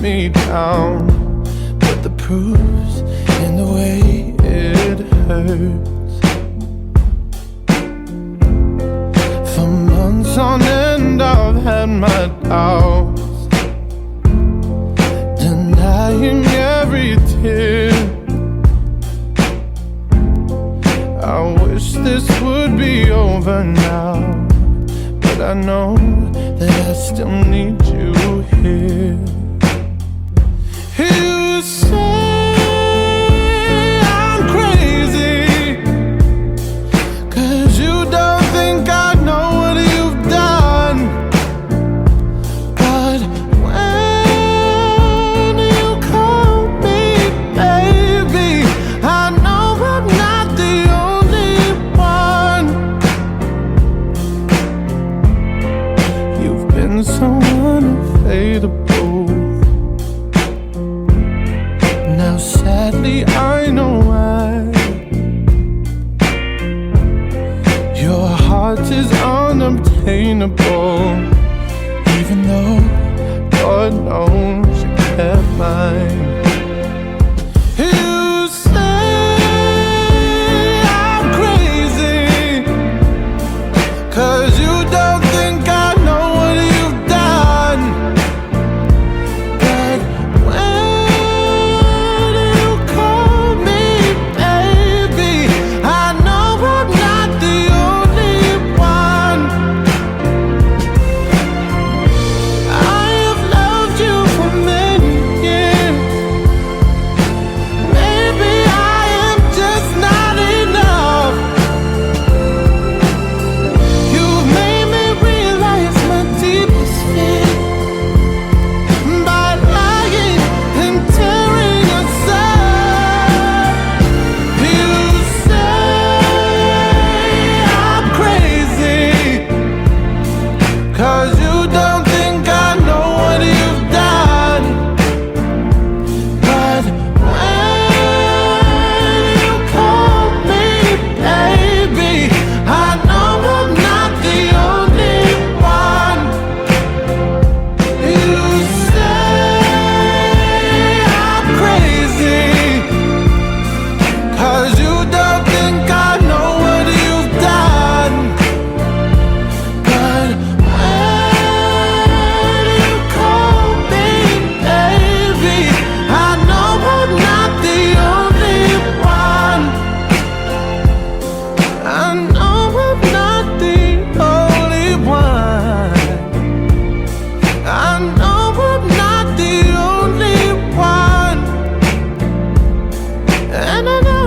me down, but the proof's in the way it hurts. For months on end I've had my doubts, denying every tear. I wish this would be over now, but I know that I still need you here. You say I'm crazy, 'cause you don't think I know what you've done. But when you call me baby, I know I'm not the only one. You've been so unfadable. Now sadly I know why. Your heart is unobtainable, even though God knows you kept mine. You say I'm crazy, 'cause you don't think I know what you've done. But when you call me baby, I know I'm not the only one. I have loved you for many years. Maybe I am just not enough. You've made me realize my deepest fear by lying and tearing us up. You say I'm crazy, 'cause you don't think I know what you've done. But when you call me baby, I know I'm not the only one. You say I'm crazy, 'cause you don't think I know what you've done. But when you call me baby, I know I'm not the only one. I know I'm not the only one. I know I'm not the only one. And I know